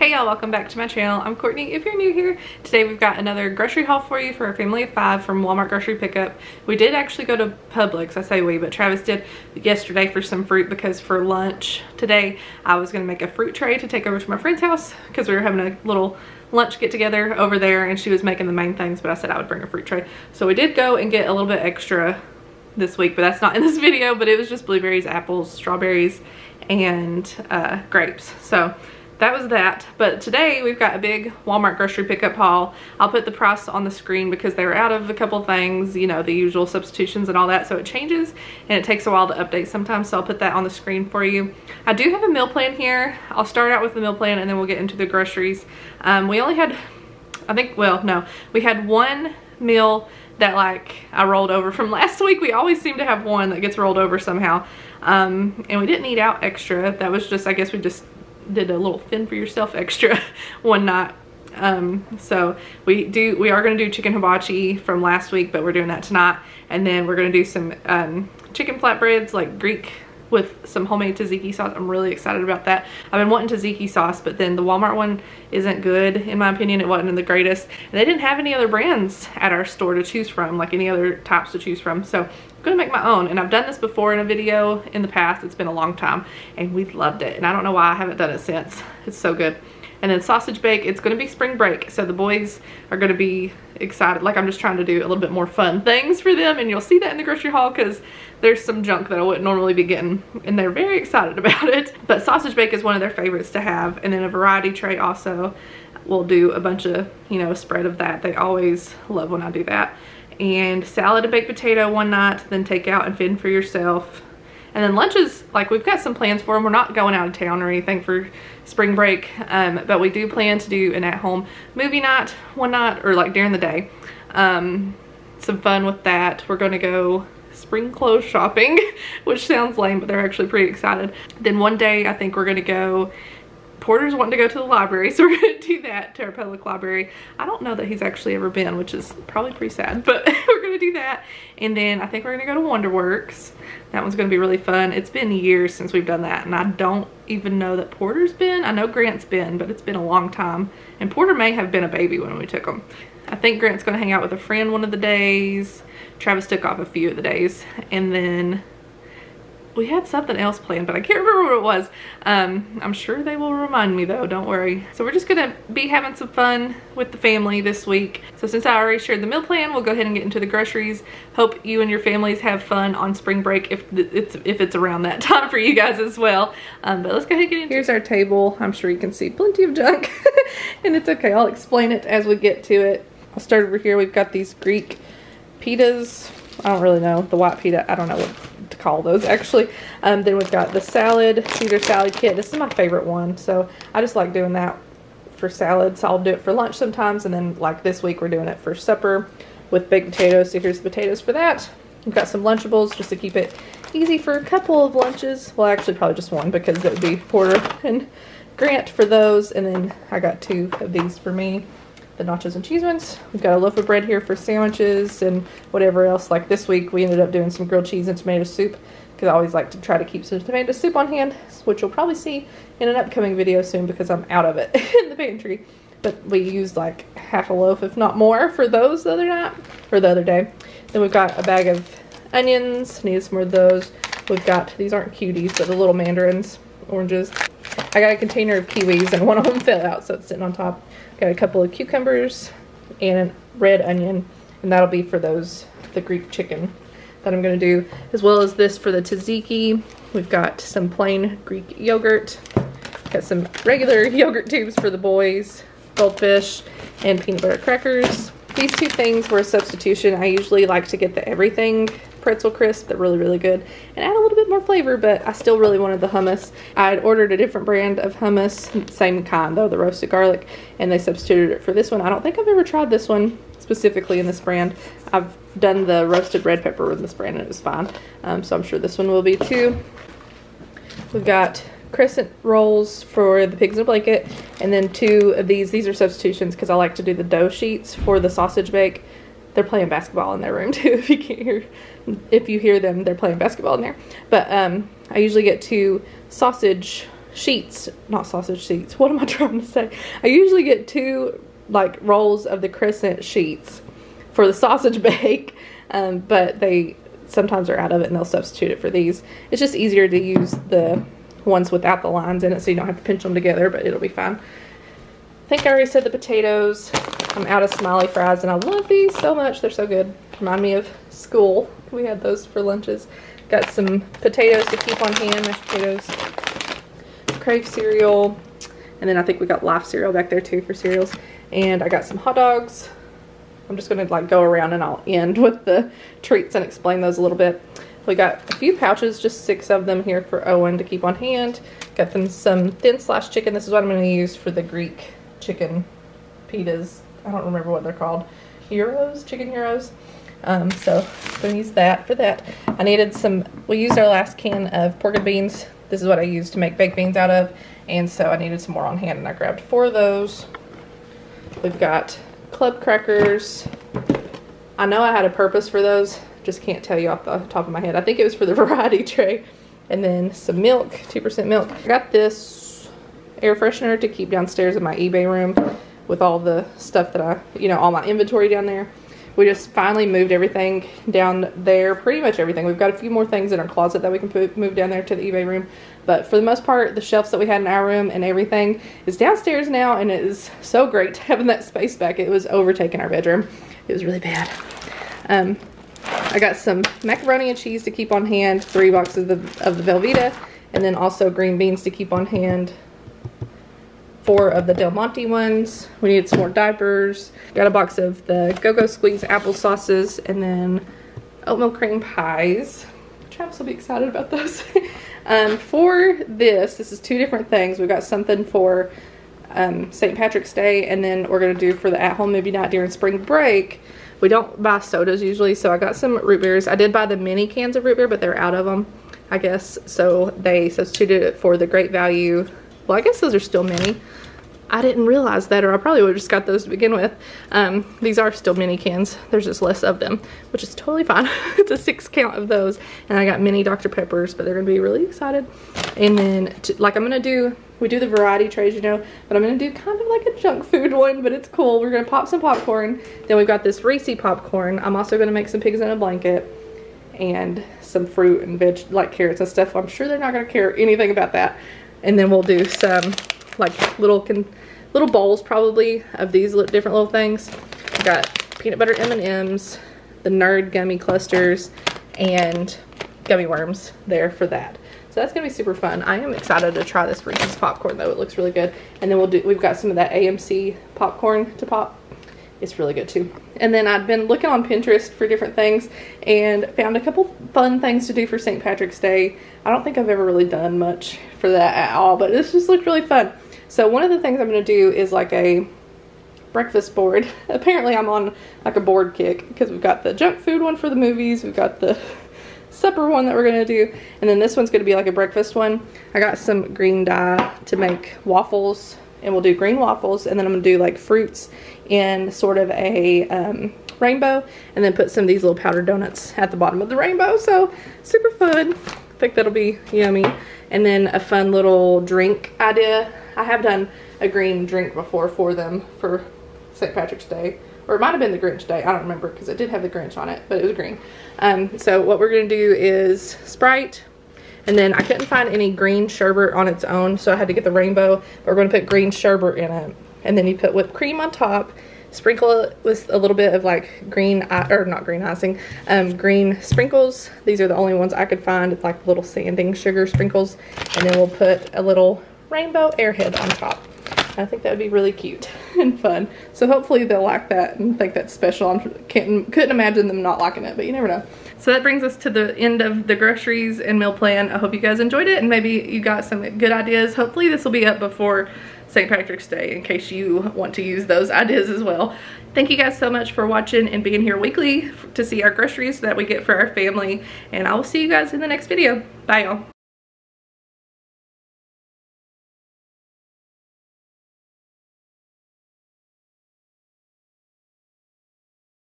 Hey y'all, welcome back to my channel. I'm Courtney if you're new here. Today we've got another grocery haul for you for a family of 5 from Walmart grocery pickup. We did actually go to Publix, I say we, but Travis did yesterday for some fruit because for lunch today I was going to make a fruit tray to take over to my friend's house because we were having a little lunch get together over there and she was making the main things, but I said I would bring a fruit tray. So we did go and get a little bit extra this week, but that's not in this video, but it was just blueberries, apples, strawberries, and grapes. So that was that. But today we've got a big Walmart grocery pickup haul. I'll put the price on the screen because they were out of a couple things, you know, the usual substitutions and all that, so it changes and it takes a while to update sometimes, so I'll put that on the screen for you. I do have a meal plan here. I'll start out with the meal plan and then we'll get into the groceries. We only had, I think, well, no, we had one meal that like I rolled over from last week. We always seem to have one that gets rolled over somehow, and we didn't eat out extra. That was just, I guess we just did a little fend for yourself extra one night. So we are going to do chicken hibachi from last week, but we're doing that tonight, and then we're going to do some chicken flatbreads, like Greek with some homemade tzatziki sauce. I'm really excited about that. I've been wanting tzatziki sauce, but then the Walmart one isn't good in my opinion. It wasn't the greatest, and they didn't have any other brands at our store to choose from, like any other types to choose from. So I'm gonna make my own, and I've done this before in a video in the past. It's been a long time and we loved it, and I don't know why I haven't done it since. It's so good. And then sausage bake, it's gonna be spring break, so the boys are gonna be excited. Like, I'm just trying to do a little bit more fun things for them, and you'll see that in the grocery haul because there's some junk that I wouldn't normally be getting, and they're very excited about it. But sausage bake is one of their favorites to have, and then a variety tray also. We'll do a bunch of, you know, spread of that. They always love when I do that. And salad and baked potato one night, then take out and fend for yourself. And then lunches, like, we've got some plans for them. We're not going out of town or anything for spring break, but we do plan to do an at-home movie night one night, or like during the day. Some fun with that. We're going to go spring clothes shopping, which sounds lame, but they're actually pretty excited. Then one day I think we're going to go, Porter's wanting to go to the library, so we're going to do that, to our public library. I don't know that he's actually ever been, which is probably pretty sad, but we're going to do that. And then I think we're going to go to Wonderworks. That one's going to be really fun. It's been years since we've done that, and I don't even know that Porter's been. I know Grant's been, but it's been a long time. And Porter may have been a baby when we took him. I think Grant's going to hang out with a friend one of the days. Travis took off a few of the days. And then we had something else planned, but I can't remember what it was. I'm sure they will remind me though, don't worry. So we're just gonna be having some fun with the family this week. So since I already shared the meal plan, we'll go ahead and get into the groceries. Hope you and your families have fun on spring break if it's around that time for you guys as well. But let's go ahead and get into. Here's our table. I'm sure you can see plenty of junk and it's okay. I'll explain it as we get to it. I'll start over here. We've got these Greek pitas. I don't really know. The white pita, I don't know what to call those actually. Then we've got the salad, Caesar salad kit. This is my favorite one, so I just like doing that for salads. I'll do it for lunch sometimes, and then like this week we're doing it for supper with baked potatoes. So here's the potatoes for that. We've got some Lunchables just to keep it easy for a couple of lunches. Well, actually probably just one because it would be Porter and Grant for those, and then I got 2 of these for me. The nachos and cheese ones. We've got a loaf of bread here for sandwiches and whatever else. Like this week we ended up doing some grilled cheese and tomato soup because I always like to try to keep some tomato soup on hand, which you'll probably see in an upcoming video soon because I'm out of it in the pantry. But we used like half a loaf, if not more, for those the other night, or the other day. Then we've got a bag of onions. Needed some more of those. We've got, these aren't cuties, but the little mandarins, oranges. I got a container of kiwis and one of them fell out, so it's sitting on top. Got a couple of cucumbers and a red onion, and that'll be for those, the Greek chicken that I'm going to do, as well as this for the tzatziki. We've got some plain Greek yogurt, got some regular yogurt tubes for the boys, goldfish, and peanut butter crackers. These 2 things were a substitution. I usually like to get the everything pretzel crisp. They're really, really good and add a little bit more flavor, but I still really wanted the hummus. I had ordered a different brand of hummus, same kind though, the roasted garlic, and they substituted it for this one. I don't think I've ever tried this one specifically in this brand. I've done the roasted red pepper with this brand and it was fine. So I'm sure this one will be too. We've got crescent rolls for the pigs in a blanket, and then 2 of these are substitutions because I like to do the dough sheets for the sausage bake. They're playing basketball in their room too. If you hear them, they're playing basketball in there. But I usually get 2 sausage sheets, not sausage sheets. What am I trying to say? I usually get 2 like rolls of the crescent sheets for the sausage bake, but they sometimes are out of it and they'll substitute it for these. It's just easier to use the ones without the lines in it so you don't have to pinch them together, but it'll be fine. I think I already said the potatoes. I'm out of smiley fries and I love these so much. They're so good. Remind me of school. We had those for lunches. Got some potatoes to keep on hand, mashed potatoes, Crave cereal, and then I think we got Life cereal back there too for cereals. And I got some hot dogs. I'm just gonna like go around and I'll end with the treats and explain those a little bit. We got a few pouches, just 6 of them here for Owen to keep on hand. Got them some thin sliced chicken. This is what I'm gonna use for the Greek chicken pitas. I don't remember what they're called. Gyros, chicken gyros. So I'm gonna use that for that. I needed some, we used our last can of pork and beans. This is what I used to make baked beans out of. And so I needed some more on hand and I grabbed 4 of those. We've got club crackers. I know I had a purpose for those. Just can't tell you off the top of my head. I think it was for the variety tray. And then some milk, 2% milk. I got this air freshener to keep downstairs in my eBay room with all the stuff that all my inventory down there. We just finally moved everything down there, pretty much everything. We've got a few more things in our closet that we can move down there to the eBay room. But for the most part, the shelves that we had in our room and everything is downstairs now, and it is so great having that space back. It was overtaking our bedroom. It was really bad. I got some macaroni and cheese to keep on hand, 3 boxes of the Velveeta, and then also green beans to keep on hand. 4 of the Del Monte ones. We needed some more diapers. Got a box of the Go-Go Squeeze apple sauces, and then oatmeal cream pies. Travis will be excited about those. For this is 2 different things. We've got something for St. Patrick's Day, and then we're going to do for the at-home movie night during spring break. We don't buy sodas usually, so I got some root beers. I did buy the mini cans of root beer, but they're out of them, I guess. So they substituted it for the Great Value. Well, I guess those are still mini. I didn't realize that, or I probably would have just got those to begin with. These are still mini cans. There's just less of them, which is totally fine. It's a 6 count of those. And I got mini Dr. Peppers, but they're going to be really excited. And then, like I'm going to do, we do the variety trays, but I'm going to do kind of like a junk food one, but it's cool. We're going to pop some popcorn. Then we've got this Reese popcorn. I'm also going to make some pigs in a blanket and some fruit and veg, like carrots and stuff. I'm sure they're not going to care anything about that. And then we'll do some like little bowls probably of these different little things. We've got peanut butter M&Ms, the Nerd gummy clusters, and gummy worms there for that. So that's gonna be super fun. I am excited to try this Reese's popcorn though. It looks really good. And then we've got some of that AMC popcorn to pop. It's really good too. And then I've been looking on Pinterest for different things and found a couple fun things to do for St. Patrick's Day. I don't think I've ever really done much for that at all, but this just looked really fun. So one of the things I'm going to do is like a breakfast board. Apparently I'm on like a board kick because we've got the junk food one for the movies. We've got the supper one that we're going to do. And then this one's going to be like a breakfast one. I got some green dye to make waffles, and we'll do green waffles. And then I'm going to do like fruits in sort of a rainbow, and then put some of these little powdered donuts at the bottom of the rainbow. So super fun. I think that'll be yummy. And then a fun little drink idea. I have done a green drink before for them for St. Patrick's Day, or it might have been the Grinch Day. I don't remember because it did have the Grinch on it, but it was green. So what we're going to do is Sprite, and then I couldn't find any green sherbet on its own, so I had to get the rainbow. But we're going to put green sherbet in it, and then you put whipped cream on top, sprinkle it with a little bit of like green, or not green icing, green sprinkles. These are the only ones I could find. It's like little sanding sugar sprinkles, and then we'll put a little rainbow airhead on top. I think that would be really cute and fun. So hopefully they'll like that and think that's special. I couldn't imagine them not liking it, but you never know. So that brings us to the end of the groceries and meal plan. I hope you guys enjoyed it and maybe you got some good ideas. Hopefully this will be up before St. Patrick's Day in case you want to use those ideas as well. Thank you guys so much for watching and being here weekly to see our groceries that we get for our family. And I will see you guys in the next video. Bye y'all.